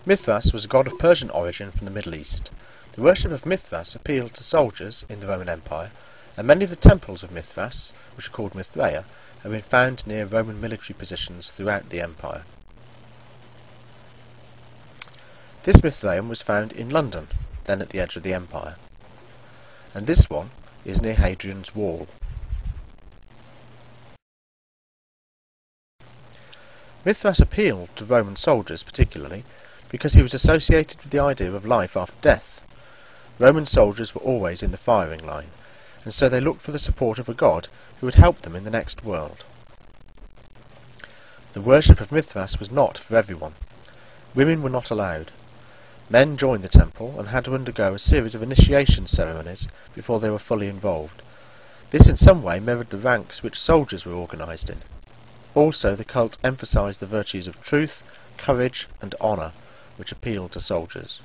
Mithras was a god of Persian origin from the Middle East. The worship of Mithras appealed to soldiers in the Roman Empire, and many of the temples of Mithras, which are called Mithraea, have been found near Roman military positions throughout the empire. This Mithraeum was found in London, then at the edge of the empire, and this one is near Hadrian's Wall. Mithras appealed to Roman soldiers particularly because he was associated with the idea of life after death. Roman soldiers were always in the firing line, and so they looked for the support of a god who would help them in the next world. The worship of Mithras was not for everyone. Women were not allowed. Men joined the temple and had to undergo a series of initiation ceremonies before they were fully involved. This in some way mirrored the ranks which soldiers were organised in. Also, the cult emphasised the virtues of truth, courage and honour, which appealed to soldiers.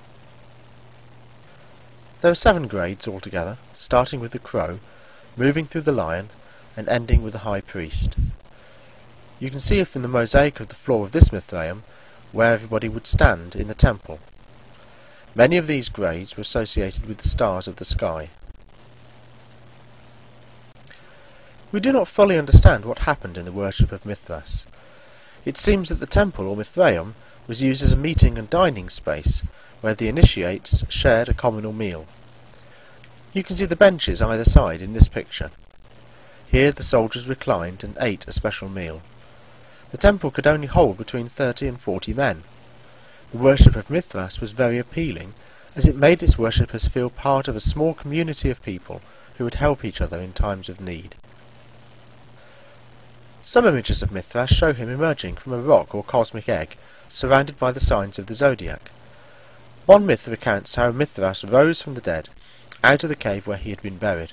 There are 7 grades altogether, starting with the crow, moving through the lion, and ending with the high priest. You can see from the mosaic of the floor of this Mithraeum where everybody would stand in the temple. Many of these grades were associated with the stars of the sky. We do not fully understand what happened in the worship of Mithras. It seems that the temple, or Mithraeum, was used as a meeting and dining space, where the initiates shared a communal meal. You can see the benches either side in this picture. Here the soldiers reclined and ate a special meal. The temple could only hold between 30 and 40 men. The worship of Mithras was very appealing, as it made its worshippers feel part of a small community of people who would help each other in times of need. Some images of Mithras show him emerging from a rock or cosmic egg, surrounded by the signs of the zodiac. One myth recounts how Mithras rose from the dead, out of the cave where he had been buried.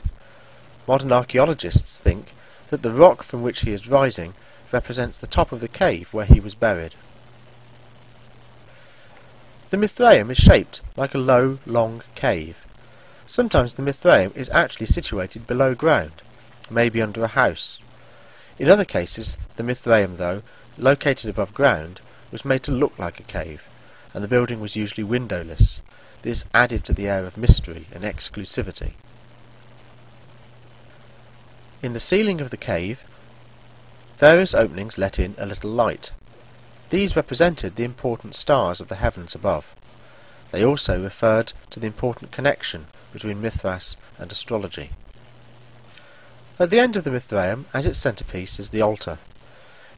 Modern archaeologists think that the rock from which he is rising represents the top of the cave where he was buried. The Mithraeum is shaped like a low, long cave. Sometimes the Mithraeum is actually situated below ground, maybe under a house. In other cases, the Mithraeum, though located above ground, was made to look like a cave, and the building was usually windowless. This added to the air of mystery and exclusivity. In the ceiling of the cave, various openings let in a little light. These represented the important stars of the heavens above. They also referred to the important connection between Mithras and astrology. At the end of the Mithraeum, as its centrepiece, is the altar.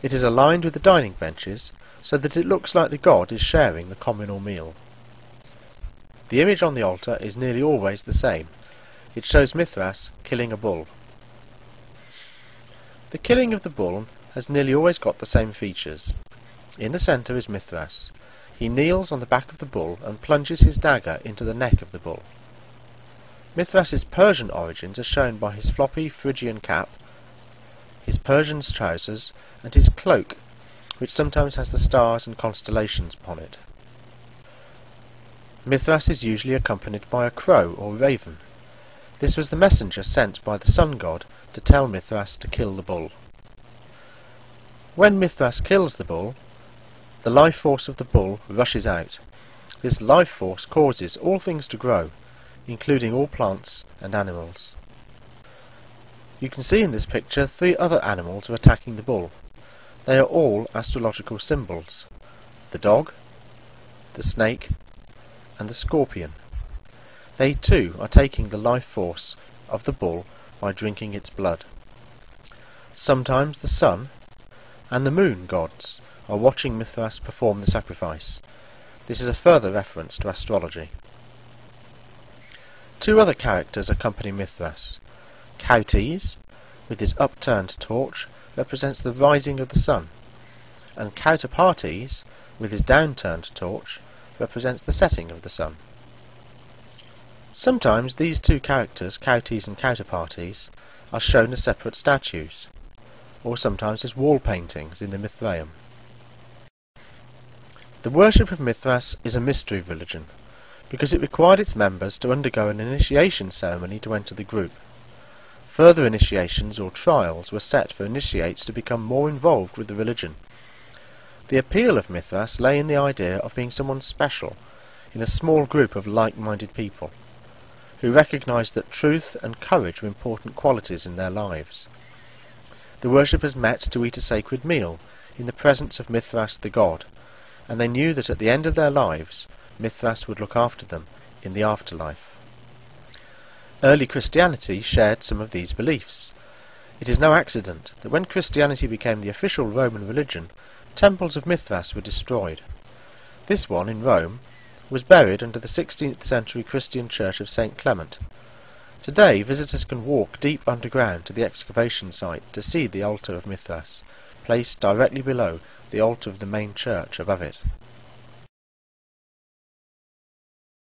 It is aligned with the dining benches, so that it looks like the god is sharing the communal meal. The image on the altar is nearly always the same. It shows Mithras killing a bull. The killing of the bull has nearly always got the same features. In the centre is Mithras. He kneels on the back of the bull and plunges his dagger into the neck of the bull. Mithras's Persian origins are shown by his floppy Phrygian cap, his Persian trousers, and his cloak, which sometimes has the stars and constellations upon it. Mithras is usually accompanied by a crow or raven. This was the messenger sent by the sun god to tell Mithras to kill the bull. When Mithras kills the bull, the life force of the bull rushes out. This life force causes all things to grow, including all plants and animals. You can see in this picture 3 other animals are attacking the bull. They are all astrological symbols: the dog, the snake, and the scorpion. They too are taking the life force of the bull by drinking its blood. Sometimes the sun and the moon gods are watching Mithras perform the sacrifice. This is a further reference to astrology. 2 other characters accompany Mithras. Cautes, with his upturned torch, represents the rising of the sun, and Counterpartes, with his downturned torch, represents the setting of the sun. Sometimes these 2 characters, Cautes and Counterpartes, are shown as separate statues, or sometimes as wall paintings in the Mithraeum. The worship of Mithras is a mystery religion, because it required its members to undergo an initiation ceremony to enter the group. Further initiations or trials were set for initiates to become more involved with the religion. The appeal of Mithras lay in the idea of being someone special in a small group of like-minded people, who recognised that truth and courage were important qualities in their lives. The worshippers met to eat a sacred meal in the presence of Mithras the god, and they knew that at the end of their lives Mithras would look after them in the afterlife. Early Christianity shared some of these beliefs. It is no accident that when Christianity became the official Roman religion, temples of Mithras were destroyed. This one, in Rome, was buried under the 16th century Christian church of St. Clement. Today, visitors can walk deep underground to the excavation site to see the altar of Mithras, placed directly below the altar of the main church above it.